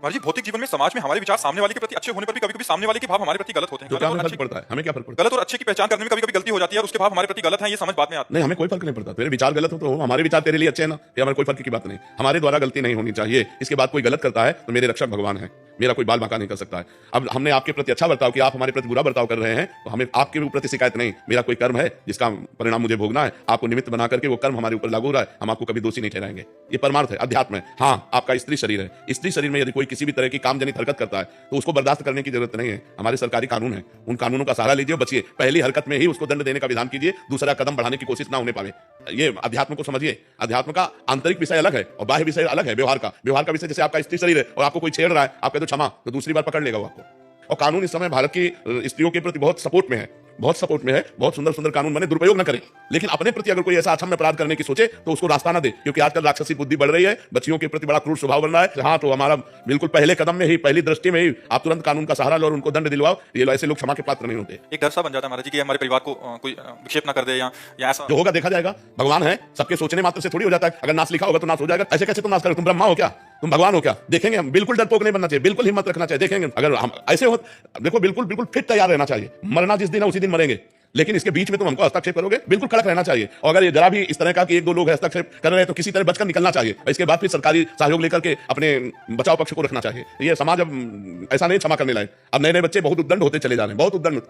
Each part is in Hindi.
महाराज जी, भौतिक जीवन में समाज में हमारे विचार सामने वाले के प्रति अच्छे होने पर भी कभी-कभी सामने वाले के भाव हमारे प्रति गलत होते हैं। तो क्या हमें फर्क पड़ता है? हमें क्या फर्क पड़ता है? गलत और अच्छे की पहचान करने में कभी-कभी गलती हो जाती है और उसके भाव हमारे प्रति गलत हैं, ये समझ बाद में आता है। नहीं, हमें कोई फर्क नहीं पड़ता। तेरे विचार गलत हो तो हमारे विचार तेरे लिए अच्छे हैं ना, ये हमारे कोई फर्क की बात नहीं। हमारे द्वारा गलती नहीं होनी चाहिए। इसके बाद कोई गलत करता है तो मेरे रक्षक भगवान है, मेरा कोई बाल बांका नहीं कर सकता है। अब हमने आपके प्रति अच्छा बर्ताव किया, आप हमारे प्रति बुरा बर्ताव कर रहे हैं, तो हमें आपके प्रति शिकायत नहीं। मेरा कोई कर्म है जिसका परिणाम मुझे भोगना है, आपको निमित्त बना करके वो कर्म हमारे ऊपर लागू हो रहा है, हम आपको कभी दोषी नहीं ठहराएंगे। ये परमार्थ है, अध्यात्म है। हाँ, आपका स्त्री शरीर है, स्त्री शरीर में यदि कोई किसी भी तरह की कामजनित हरकत करता है तो उसको बर्दाश्त करने की जरूरत नहीं है। हमारे सरकारी कानून है, उन कानूनों का सहारा लीजिए, बचिए। पहली हरकत में ही उसको दंड देने का विधान कीजिए, दूसरा कदम बढ़ाने की कोशिश ना होने पावे। ये अध्यात्म को समझिए। अध्यात्म का आंतरिक विषय अलग है और बाह्य विषय अलग है। व्यवहार का विषय, जैसे आपका स्त्री शरीर है और आपको कोई छेड़ रहा है, आप कहते हो क्षमा, तो दूसरी बार पकड़ लेगा वो आपको। और कानून इस समय भारत की स्त्रियों के प्रति बहुत सपोर्ट में है, बहुत सपोर्ट में है। बहुत सुंदर सुंदर कानून बने, दुरुपयोग न करें। लेकिन अपने प्रति अगर कोई ऐसा अक्षम्य अपराध करने की सोचे तो उसको रास्ता ना दे, क्योंकि आजकल राक्षसी बुद्धि बढ़ रही है, बच्चियों के प्रति बड़ा क्रूर स्वभाव बन रहा है। हाँ, तो हमारा बिल्कुल पहले कदम में ही, पहली दृष्टि में ही आप तुरंत कानून का सहारा लो और उनको दंड दिलवाओ। ये ऐसे लोग क्षमा के पात्र नहीं होते। एक डर सा बन जाता है महाराज जी कि हमारे परिवार को कोई विक्षेप ना कर दे या ऐसा। जो होगा देखा जाएगा। भगवान है, सबके सोचने मात्र से थोड़ी हो जाता है। अगर नाश लिखा होगा तो नाश हो जाएगा। ऐसे कैसे तुम नाश करोगे? तुम ब्रह्मा हो क्या? तुम भगवान हो क्या? देखेंगे हम। बिल्कुल डरपोक नहीं बनना चाहिए, बिल्कुल हिम्मत रखना चाहिए। देखेंगे अगर हम ऐसे हो, देखो बिल्कुल बिल्कुल फिट तैयार रहना चाहिए। मरना जिस दिन है उसी दिन मरेंगे, लेकिन इसके बीच में तुम हमको हस्तक्षेप करोगे, बिल्कुल कड़क रहना चाहिए। और अगर ये जरा भी इस तरह का कि एक दो लोग हस्तक्षेप कर रहे हैं तो किसी तरह बचकर निकलना चाहिए। इसके बाद फिर सरकारी सहयोग लेकर के अपने बचाव पक्ष को रखना चाहिए। ये समाज अब ऐसा नहीं क्षमा करने लायक। अब नए नए बच्चे बहुत उद्दंड होते चले जा रहे हैं, बहुत उद्दंड,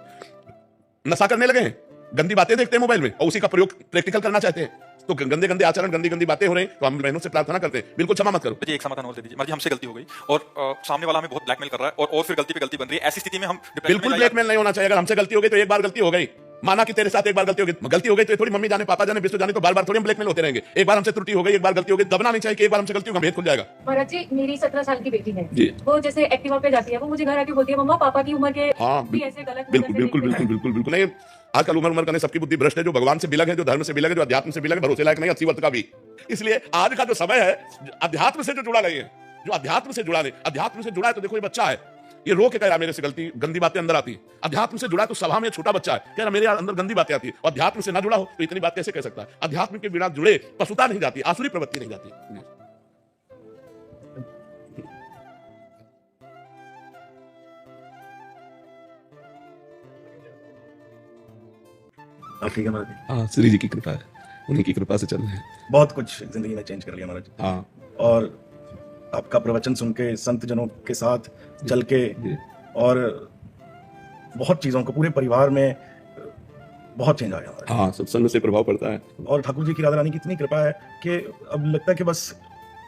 नशा करने लगे हैं, गंदी बातें देखते हैं मोबाइल में और उसी का प्रयोग प्रैक्टिकल करना चाहते हैं। तो गंदे गंदे आचरण, गंदी गंदी बातें हो रही हैं, तो हम बहनों से प्रार्थना करते हैं, बिल्कुल क्षमा मत करो। जी, एक समाधान और दे दीजिए। महाराज जी, हमसे गलती हो गई और सामने वाला हमें बहुत ब्लैकमेल कर रहा है और फिर गलती पे गलती बन रही है। ऐसी स्थिति में हम बिल्कुल ब्लैकमेल नहीं होना चाहिए। अगर हमसे गलती हो गई तो एक बार गलती हो गई, माना कि तेरे साथ एक बार गलती हो गई तो थोड़ी मम्मी जाने, पापा जाने, विष्णु जाने, तो बार-बार थोड़ी हम ब्लैकमेल होते रहेंगे। एक बार हमसे त्रुटि हो गई, एक बार गलती हो गई, दबना नहीं चाहिए कि एक बार हमसे गलती होगा भेद खुल जाएगा। महाराज जी, मेरी 17 साल की बेटी है जी। वो जैसे एक्टिवा पे जाती है, वो मुझे घर आके बोलती है मम्मा पापा की उम्र के हाँ, भी ऐसे गलत बिल्कुल बिल्कुल बिल्कुल बिल्कुल बिल्कुल नहीं। आजकल उम्र करने सबकी बुद्धि भ्रष्ट है। जो भगवान से बिलग है, जो धर्म से बिलग है, जो अध्यात्म से बिलग है, भरोसे लायक नहीं 80 वर्ष का भी। इसलिए आज का जो समय है अध्यात्म से जो जुड़ा नहीं है, जो अध्यात्म से जुड़ा नहीं, अध्यात्म से जुड़ा है तो देखो ये बच्चा है, ये रो के कह रहा मेरे से गलती, गंदी बातें अंदर आती है। अध्यात्म से जुड़ा तो सभा में छोटा बच्चा है, कह रहा मेरे अंदर गंदी बातें आती है। और अध्यात्म से ना जुड़ा हो तो इतनी बात कैसे कह सकता है? अध्यात्म के बिना जुड़े पशुता नहीं जाती, आसुरी प्रवृत्ति नहीं जाती। ठीक है महाराज जी। हाँ, श्री जी की कृपा है, उन्हीं की कृपा से चल रहे हैं। बहुत कुछ जिंदगी में चेंज कर लिया महाराज जी। हाँ, और आपका प्रवचन सुन के, संत जनों के साथ चल के, और बहुत चीजों को पूरे परिवार में बहुत चेंज आ गया महाराज। हाँ, सत्संग से प्रभाव पड़ता है। और ठाकुर जी की, राधा रानी की इतनी कृपा है कि अब लगता है कि बस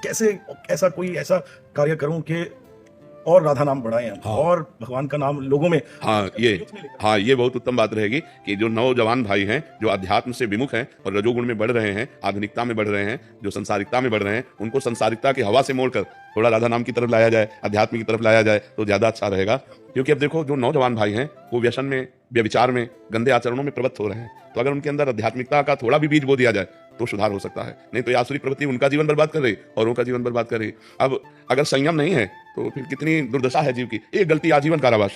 कैसे ऐसा कोई ऐसा कार्य करूं कि और राधा नाम बढ़ाएं हम, हाँ। और भगवान का नाम लोगों में। हाँ, ये बहुत उत्तम बात रहेगी कि जो नौजवान भाई हैं, जो अध्यात्म से विमुख हैं और रजोगुण में बढ़ रहे हैं, आधुनिकता में बढ़ रहे हैं, जो संसारिकता में बढ़ रहे हैं, उनको संसारिकता की हवा से मोड़कर थोड़ा राधा नाम की तरफ लाया जाए, अध्यात्म की तरफ लाया जाए तो ज्यादा अच्छा रहेगा। क्योंकि अब देखो, जो नौजवान भाई हैं वो व्यसन में, व्यभिचार में, गंदे आचरणों में प्रवृत्त हो रहे हैं। तो अगर उनके अंदर आध्यात्मिकता का थोड़ा भी बीज बो दिया जाए तो सुधार हो सकता है। नहीं तो ये आसुरी प्रवृत्ति उनका जीवन बर्बाद कर रही और उनका जीवन बर्बाद कर रही। अब अगर संयम नहीं है तो फिर कितनी दुर्दशा है जीव की। एक गलती आजीवन कारावास,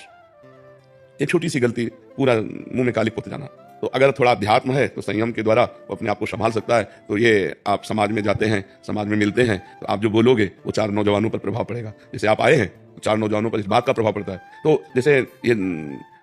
एक छोटी सी गलती पूरा मुंह में काली पोत जाना। तो अगर थोड़ा अध्यात्म है तो संयम के द्वारा वो अपने आप को संभाल सकता है। तो ये आप समाज में जाते हैं, समाज में मिलते हैं, तो आप जो बोलोगे वो 4 नौजवानों पर प्रभाव पड़ेगा। जैसे आप आए हैं तो 4 नौजवानों पर इस बात का प्रभाव पड़ता है। तो जैसे ये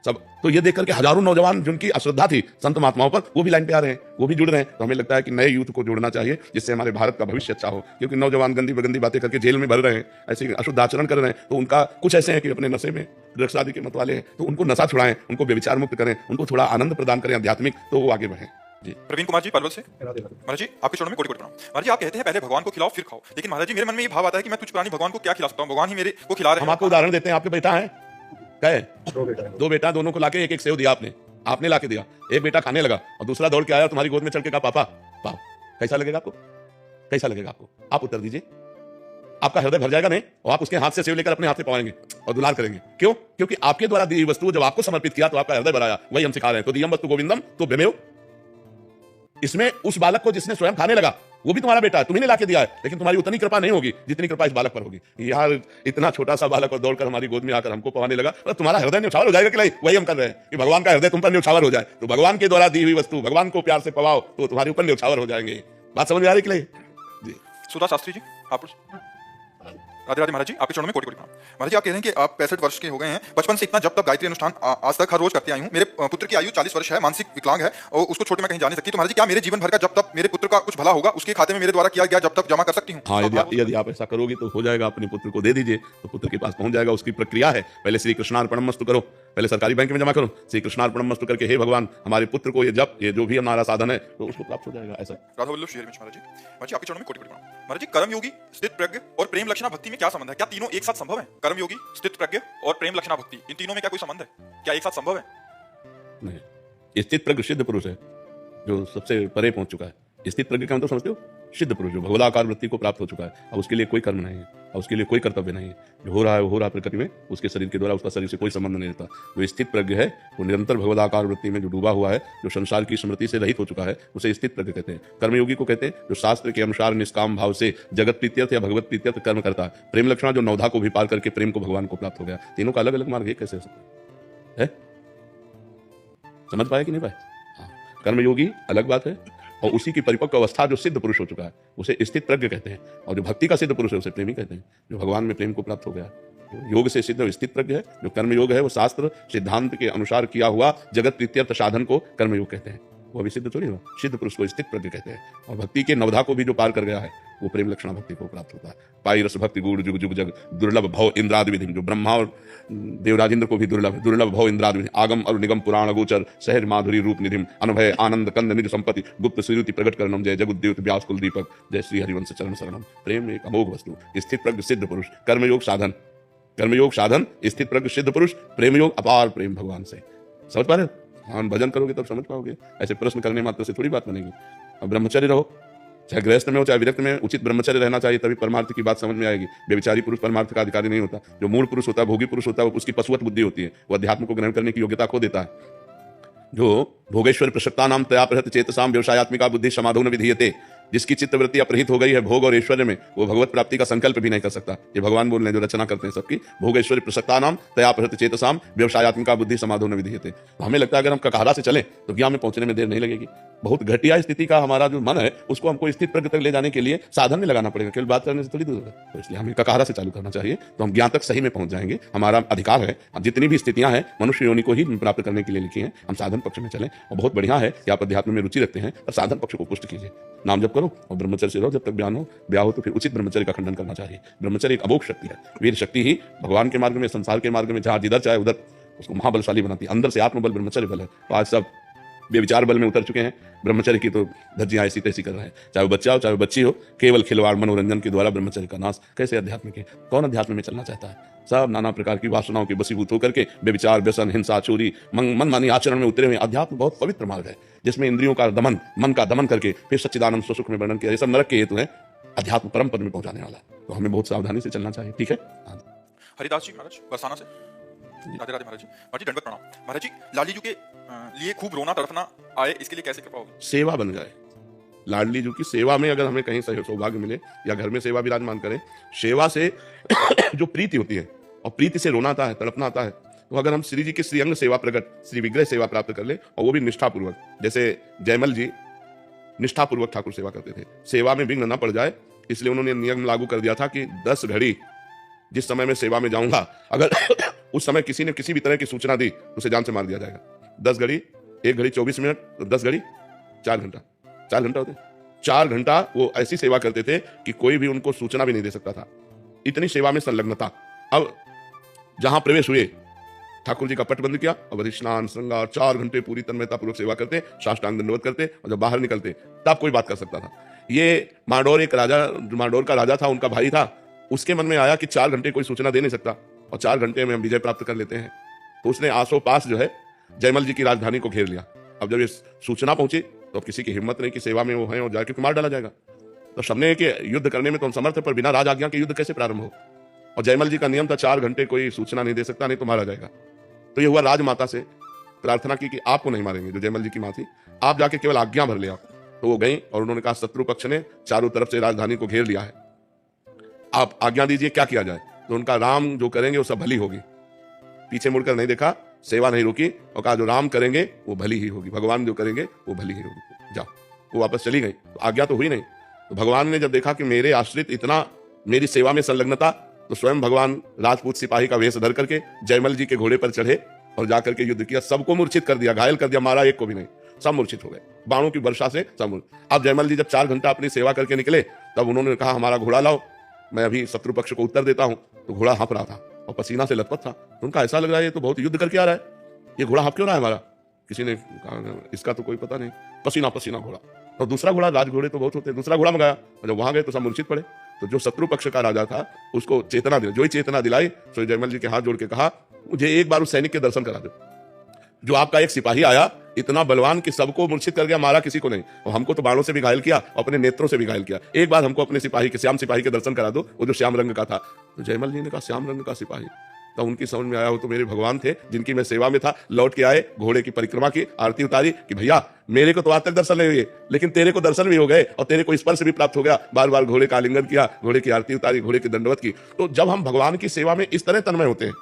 सब, तो ये देख करके हजारों नौजवान जिनकी अश्रद्धा थी संत महात्माओं पर, वो भी लाइन पे आ रहे हैं, वो भी जुड़ रहे हैं। तो हमें लगता है कि नए यूथ को जोड़ना चाहिए, जिससे हमारे भारत का भविष्य अच्छा हो। क्योंकि नौजवान गंदी बातें करके जेल में भर रहे हैं, ऐसे अशुद्ध आचरण कर रहे हैं। तो उनका कुछ ऐसे हैं कि अपने नशे में, ड्रग्स आदि के मत वाले हैं, तो उनको नशा छुड़ाएं, उनको व्यभिचार मुक्त करें, उनको थोड़ा आनंद प्रदान करें आध्यात्मिक, तो वो आगे बढ़ें। जी, प्रवीण कुमार जी, पलवल से। महाराज जी, आपके चरणों में कोटि कोटि प्रणाम। महाराज जी, आप कहते हैं पहले भगवान को खिलाओ फिर खाओ, लेकिन महाराज जी मेरे मन में ये भाव आता है कि मैं तुझ प्राणी भगवान को क्या खिला सकता हूँ? भगवान ही मेरे को खिला रहे हैं। हम आपको उदाहरण देते हैं। आपके बेटा है, कहे 2 बेटा, दोनों को लाके एक सेव दिया आपने लाके दिया। एक बेटा खाने लगा और दूसरा दौड़ के आया, तुम्हारी गोद में चढ़ के कहा पापा पाओ। कैसा लगेगा आपको? कैसा लगेगा आपको? आप उत्तर दीजिए। आपका हृदय भर जाएगा नहीं? और आप उसके हाथ से सेव लेकर अपने हाथ से पवाएंगे और दुलार करेंगे। क्यों? क्योंकि आपके द्वारा दी वस्तु जब आपको समर्पित किया तो आपका हृदय भराया। वही हम सिखा रहे हैं। तो दियम वस्तु गोविंदम तो बेमेव। इसमें उस बालक को जिसने स्वयं खाने लगा वो भी तुम्हारा बेटा है, तुम्ही ने लाके दिया है, लेकिन तुम्हारी उतनी कृपा नहीं होगी जितनी कृपा इस बालक पर होगी। यार, इतना छोटा सा बालक और दौड़कर हमारी गोद में आकर हमको पवाने लगा, तो तुम्हारा हृदय न्यौछावर हो जाएगा कि नहीं? वही हम कर रहे हैं कि भगवान का हृदय तुम पर न्यौछावर हो जाए। तो भगवान के द्वारा दी हुई वस्तु भगवान को प्यार से पवाओ तो तुम्हारे ऊपर न्यौछावर हो जाएंगे। बात समझ में आ रही कि नहीं? जी, सुधा शास्त्री जी, आप राधे राधे महाराज जी, आपके चरणों में कोटि कोटि प्रणाम। महाराज जी, आप कह रहे हैं कि आप 65 वर्ष के हो गए हैं, बचपन से इतना जब तक गायत्री अनुष्ठान आज तक हर रोज करते आई हूँ। मेरे पुत्र की आयु 40 वर्ष है, मानसिक विकलांग है और उसको छोटे में कहीं जा नहीं सकती। तो महाराज जी, क्या मेरे जीवन भर का जब तक मेरे पुत्र का कुछ भला होगा उसके खाते में मेरे द्वारा किया गया जब तक जमा कर सकती हूँ? हाँ, यदि आप ऐसा करोगे तो हो जाएगा। अपने पुत्र को दे दीजिए तो पुत्र के पास पहुंच जाएगा। उसकी प्रक्रिया है, पहले श्री कृष्णार्पणमस्तु करो, पहले सरकारी बैंक में जमा करो, श्री कृष्णार्पणमस्तु करके हे भगवान हमारे पुत्र को ये जो भी हमारा साधन है तो उसको प्राप्त हो जाएगा। ऐसा राधा वल्लभ श्री हरिवंश। महाराज जी, आपके चरणों में कोटि कोटि प्रणाम। महाराज जी, कर्मयोगी, स्थित प्रज्ञ और प्रेम लक्षणा भक्ति में क्या संबंध है? क्या तीनों एक साथ संभव है? कर्मयोगी, स्थित प्रज्ञ और प्रेम लक्षणा भक्ति, इन तीनों में क्या कोई संबंध है? क्या एक साथ संभव है? नहीं, स्थित प्रज्ञ सिद्ध पुरुष है जो सबसे परे पहुंच चुका है। स्थित प्रज्ञ का मतलब समझते हो? सिद्ध पुरुष जो भगवदाकार वृत्ति को प्राप्त हो चुका है। अब उसके लिए कोई कर्म नहीं है और उसके लिए कोई कर्तव्य नहीं है। जो हो रहा है वो हो रहा है प्रकृति में, उसके शरीर के द्वारा उसका शरीर से कोई संबंध नहीं रहता। जो स्थित प्रज्ञ है वो निरंतर भगवदाकार वृत्ति में जो डूबा हुआ है, जो संसार की स्मृति से रहित हो चुका है, उसे स्थित प्रज्ञ कहते हैं। कर्मयोगी को कहते हैं जो शास्त्र के अनुसार निष्काम भाव से जगत प्रीत्यर्थ या भगवत प्रीत्यर्थ कर्म करता है। प्रेम लक्षणा जो नवधा को भी पार करके प्रेम को भगवान को प्राप्त हो गया। तीनों का अलग अलग मार्ग कैसे हो सकता है? समझ पाए कि नहीं पाए? हाँ, कर्मयोगी अलग बात है और उसी की परिपक्व अवस्था जो सिद्ध पुरुष हो चुका है उसे स्थित प्रज्ञ कहते हैं। और जो भक्ति का सिद्ध पुरुष है उसे प्रेमी कहते हैं, जो भगवान में प्रेम को प्राप्त हो गया। तो योग से सिद्ध स्थित प्रज्ञ है। जो कर्म योग है वो शास्त्र सिद्धांत के अनुसार किया हुआ जगत प्रीत्यर्थ साधन को कर्म योग कहते हैं। वो अभी सिद्ध थोड़ी हुआ, सिद्ध पुरुष को स्थित प्रज्ञ कहते हैं। और भक्ति के नवधा को भी जो पार कर गया है वो प्रेम लक्षणा भक्ति को प्राप्त होता है। पाई रस भक्ति गुण जुग जुग जग दुर्लभ भव इंद्रादि विधि, जो ब्रह्मा और देवराजेंद्र को भी दुर्लभ भव इंद्रादि विधि, आगम और निगम पुराण गोचर सहज माधुरी रूप निधिम अनुभय आनंद कंद निज संपत्ति गुप्त श्रीरुति प्रकट करणम जय जगुद्देव व्यास कुल दीपक जय श्री हरिवंश चरण शरणम। प्रेम एक अमोघ वस्तु। स्थित प्रज्ञ सिद्ध पुरुष, कर्मयोग साधन, कर्मयोग साधन, स्थित प्रज्ञ सिद्ध पुरुष, प्रेम योग अपार प्रेम भगवान से। समझ पा रहे हो? हाँ, भजन करोगे तब समझ पाओगे। ऐसे प्रश्न करने मात्र से थोड़ी बात बनेगी। अब ब्रह्मचर्य रहो, चाहे गृहस्थ में हो चाहे विरक्त में, उचित ब्रह्मचर्य रहना चाहिए, तभी परमार्थ की बात समझ में आएगी। व्यभिचारी पुरुष परमार्थ का अधिकारी नहीं होता। जो मूल पुरुष होता है, भोगी पुरुष होता है, उसकी पशुवत बुद्धि होती है, वो अध्यात्म को ग्रहण करने की योग्यता खो देता है। जो भोगेश्वर प्रसक्ता नाम तया प्रहत चेतसाम व्यवसायत्मिका बुद्धि समाधो न विधीयते, जिसकी चित्तवृत्ति अपहृत हो गई है भोग और ऐश्वर्य में, वो भगवत प्राप्ति का संकल्प भी नहीं कर सकता। ये भगवान बोल रहे हैं जो रचना करते हैं सबकी। भोग ऐश्वर्य प्रसक्ता नाम तया प्रहत चेतसाम व्यवसायत्मिका बुद्धि समाधो न विधीयते। हमें लगता है अगर हम ककारा से चलें तो ज्ञान में पहुंचने में देर नहीं लगेगी। बहुत घटिया स्थिति का हमारा जो मन है उसको हमको स्थित प्रज्ञ तक ले जाने के लिए साधन में लगाना पड़ेगा, केवल बात करने से थोड़ी दूर है। तो इसलिए हमें ककारा से चालू करना चाहिए, तो हम ज्ञान तक सही में पहुंच जाएंगे। हमारा अधिकार है, जितनी भी स्थितियां हैं मनुष्य योनि को ही प्राप्त करने के लिए लिखी हैं। हम साधन पक्ष में चलें और बहुत बढ़िया है कि आप अध्यात्म में रुचि रखते हैं और साधन पक्ष को पुष्ट कीजिए। नाम जप करो और ब्रह्मचर्य से रहो जब तक ब्याह हो तो फिर उचित ब्रह्मचर्य का खंडन करना चाहिए। ब्रह्मचर्य एक अमोघ शक्ति है। वीर शक्ति ही भगवान के मार्ग में, संसार के मार्ग में जहां जिधर चाहे उधर उसको महाबलशाली बनाती है। अंदर से आत्मबल ब्रह्मचर्य बल है। तो आज सब बेविचार बल में उतर चुके हैं, ब्रह्मचर्य की तो धज्जियां ऐसी तैसी कर रहे हैं। चाहे वो बच्चा हो चाहे वो बच्ची हो, केवल खिलवाड़ मनोरंजन के द्वारा ब्रह्मचर्य का नाश। कैसे अध्यात्म के? कौन अध्यात्म में चलना चाहता है? सब नाना प्रकार की वासनाओं के बसीभूत होकर के बेविचार व्यसन हिंसा चोरी मनमानी आचरण में उतरे हुए। अध्यात्म बहुत पवित्र मार्ग है जिसमें इंद्रियों का दमन, मन का दमन करके फिर सच्चिदानंद स्वसुख में वर्णन किया। ये सब नरक के हेतु है, अध्यात्म परम पद में पहुंचाने वाला है। तो हमें बहुत सावधानी से चलना चाहिए। ठीक है? हरिदास जी महाराज बरसाना से। राधे राधे महाराज जी। महाराज जी दंडवत प्रणाम। महाराज जी, लाली जी के लिए खूब रोना तड़पना आए, इसके लिए कैसे कृपा होगी? सेवा बन जाए। लाडली जी की सेवा में अगर हमें कहीं सौभाग्य मिले या घर में सेवा विराजमान करें, सेवा से जो प्रीति होती है और प्रीति से रोना आता है, तड़पना आता है, तो अगर हम श्री जी की श्रीअंग सेवा प्रकट, श्री विग्रह सेवा प्राप्त कर ले और वो भी निष्ठापूर्वक, जैसे जयमल जी निष्ठापूर्वक ठाकुर सेवा करते थे, सेवा में विघ्न न पड़ जाए इसलिए उन्होंने नियम लागू कर दिया था कि 10 घड़ी जिस समय मैं सेवा में जाऊंगा, अगर उस समय किसी ने किसी भी तरह की सूचना दी तो उसे जान से मार दिया जाएगा। 10 घड़ी, 1 घड़ी 24 मिनट, तो 10 घड़ी 4 घंटा, 4 घंटा होते, 4 घंटा वो ऐसी सेवा करते थे कि कोई भी उनको सूचना भी नहीं दे सकता था। इतनी सेवा में संलग्नता। अब जहां प्रवेश हुए, ठाकुर जी का पट बंद किया और स्नान श्रृंगार 4 घंटे पूरी तन्मयता पूर्वक सेवा करते, साष्टांग दंडवत करते और जब बाहर निकलते तब कोई बात कर सकता था। ये मांडोर एक राजा, मांडोर का राजा था, उनका भाई था, उसके मन में आया कि 4 घंटे कोई सूचना दे नहीं सकता और 4 घंटे में हम विजय प्राप्त कर लेते हैं। तो उसने आसोपास जो है जयमल जी की राजधानी को घेर लिया। अब जब ये सूचना पहुंची तो अब किसी की हिम्मत नहीं कि सेवा में वो है और जाके मार डाला जाएगा। तो सबने कि युद्ध करने में तो हम समर्थ है, पर बिना राज आज्ञा के युद्ध कैसे प्रारंभ हो? और जयमल जी का नियम था 4 घंटे कोई सूचना नहीं दे सकता, नहीं तो मारा जाएगा। तो ये हुआ राजमाता से प्रार्थना की कि आपको नहीं मारेंगे, जो जयमल जी की मां थी, आप जाके केवल आज्ञा भर ले आप। तो वो गई और उन्होंने कहा शत्रु पक्ष ने चारों तरफ से राजधानी को घेर लिया है, आप आज्ञा दीजिए क्या किया जाए। तो उनका राम जो करेंगे वो सब भली होगी। पीछे मुड़कर नहीं देखा, सेवा नहीं रोकी और कहा जो राम करेंगे वो भली ही होगी, भगवान जो करेंगे वो भली ही होगी, जाओ। वो वापस चली गई। तो आज्ञा तो हुई नहीं। तो भगवान ने जब देखा कि मेरे आश्रित इतना मेरी सेवा में संलग्नता तो स्वयं भगवान राजपूत सिपाही का वेश धर करके जयमल जी के घोड़े पर चढ़े और जाकर के युद्ध किया, सबको मूर्छित कर दिया, घायल कर दिया, मारा एक को भी नहीं, सब मूर्छित हो गए बाणों की वर्षा से सब। अब जयमल जी जब 4 घंटा अपनी सेवा करके निकले तब उन्होंने कहा हमारा घोड़ा लाओ, मैं अभी शत्रु पक्ष को उत्तर देता हूं। तो घोड़ा हाँफ रहा था और पसीना से लथपथ था। तो उनका ऐसा लग रहा है ये तो बहुत युद्ध करके आ रहा है, ये घोड़ा हाँफ क्यों रहा है हमारा? किसी ने कहा इसका तो कोई पता नहीं, पसीना पसीना घोड़ा। और दूसरा घोड़ा, राज घोड़े तो बहुत होते हैं, दूसरा घोड़ा मंगाया और जब वहां गए तो सब मूर्छित पड़े। तो जो शत्रु पक्ष का राजा था उसको चेतना दिलाई, जो ही चेतना दिलाई तो जयमल जी के हाथ जोड़ के कहा मुझे एक बार उस सैनिक के दर्शन करा दो जो आपका एक सिपाही आया इतना बलवान कि सबको मूर्छित कर गया, मारा किसी को नहीं, और हमको तो बाणों से भी घायल किया, अपने नेत्रों से भी घायल किया, एक बार हमको अपने सिपाही के, श्याम सिपाही के दर्शन करा दो, वो जो श्याम रंग का था। तो जयमल जी ने कहा श्याम रंग का सिपाही? तो उनकी समझ में आया वो तो मेरे भगवान थे जिनकी मैं सेवा में था। लौट के आए, घोड़े की परिक्रमा की, आरती उतारी कि भैया मेरे को तो आज तक दर्शन नहीं हुए लेकिन तेरे को दर्शन भी हो गए और तेरे को स्पर्श भी प्राप्त हो गया। बार बार घोड़े का आलिंगन किया, घोड़े की आरती उतारी, घोड़े की दंडवत की। तो जब हम भगवान की सेवा में इस तरह तन्मय होते हैं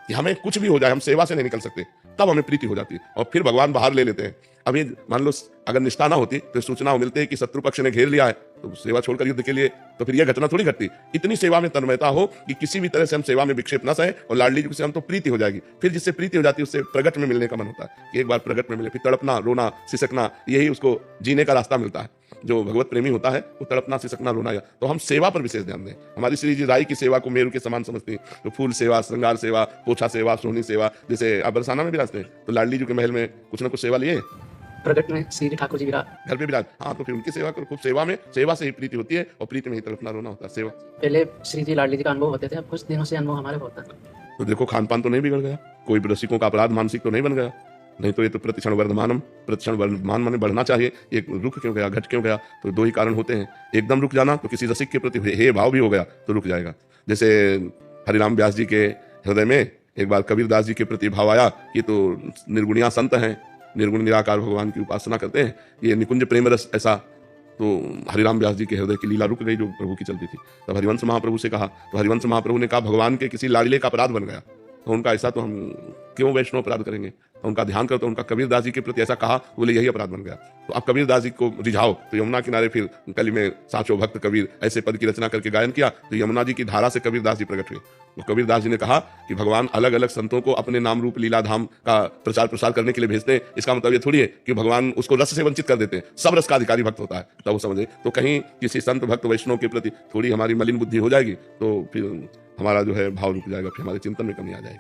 कि हमें कुछ भी हो जाए हम सेवा से नहीं निकल सकते, तब हमें प्रीति हो जाती है और फिर भगवान बाहर ले लेते हैं। अभी मान लो अगर निष्ठा ना होती तो सूचना मिलती है कि शत्रु पक्ष ने घेर लिया है तो सेवा छोड़कर युद्ध के लिए, तो फिर यह घटना थोड़ी घटती। इतनी सेवा में तन्मयता हो कि किसी भी तरह से हम सेवा में विक्षेप ना सहे और लाडली जी से हम तो प्रीति हो जाएगी। फिर जिससे प्रीति हो जाती है उससे प्रगट में मिलने का मन होता है कि एक बार प्रगट में मिले, फिर तड़पना रोना सिसकना, यही उसको जीने का रास्ता मिलता है। जो भगवत प्रेमी होता है वो तड़पना सिसकना रोना या तो हम सेवा पर विशेष ध्यान दें। हमारी श्री जी राई की सेवा को मेरू के समान समझते हैं, तो फूल सेवा, श्रृंगार सेवा, पोछा सेवा, सोहनी सेवा। जैसे आप बरसाना में विराजते हैं तो लाडली जी के महल में कुछ ना कुछ सेवा लिए, प्रगट में श्री ठाकुर जी विराज घर पे विराज, हाँ तो फिर उनकी सेवा करो खूब। सेवा में, सेवा से ही प्रीति होती है और प्रीति में ही तड़पना रोना होता है। सेवा पहले श्री जी लाडली जी का अनुभव होते थे, अब कुछ दिनों से अनुभव हमारे होता है। तो देखो खान पान तो नहीं बिगड़ गया, कोई रसिकों का अपराध मानसिक तो नहीं बन गया, नहीं तो ये तो प्रतिक्षण वर्धमानम, प्रतिक्षण वर्धमान माने बढ़ना चाहिए। एक रुक क्यों गया, घट क्यों गया? तो 2 ही कारण होते हैं, एकदम रुक जाना तो किसी रसिक के प्रति हे भाव भी हो गया तो रुक जाएगा। जैसे हरिराम व्यास जी के हृदय में एक बार कबीरदास जी के प्रति भाव आया कि तो निर्गुणिया संत हैं, निर्गुण निराकार भगवान की उपासना करते हैं, ये निकुंज प्रेम रस ऐसा। तो हरिराम व्यास जी के हृदय की लीला रुक गई जो प्रभु की चलती थी। तब हरिवंश महाप्रभु से कहा तो हरिवंश महाप्रभु ने कहा भगवान के किसी लाडले का अपराध बन गया तो उनका ऐसा तो हम क्यों वैष्णव अपराध करेंगे? तो उनका ध्यान करो तो उनका कबीरदास जी के प्रति ऐसा कहा, बोले यही अपराध बन गया। तो आप कबीरदास जी को रिझाओ तो यमुना किनारे फिर कली में साचो भक्त कबीर ऐसे पद की रचना करके गायन किया तो यमुना जी की धारा से कबीरदास जी प्रकट हुए। तो कबीरदास जी ने कहा कि भगवान अलग अलग संतों को अपने नाम रूप लीला धाम का प्रचार प्रसार करने के लिए भेजते हैं, इसका मतलब ये थोड़ी है कि भगवान उसको रस से वंचित कर देते हैं। सब रस का अधिकारी भक्त होता है, तब वो समझे। तो कहीं किसी संत भक्त वैष्णव के प्रति थोड़ी हमारी मलिन बुद्धि हो जाएगी तो फिर हमारा जो है भाव रुक जाएगा, फिर हमारे चिंतन में कमी आ जाएगी।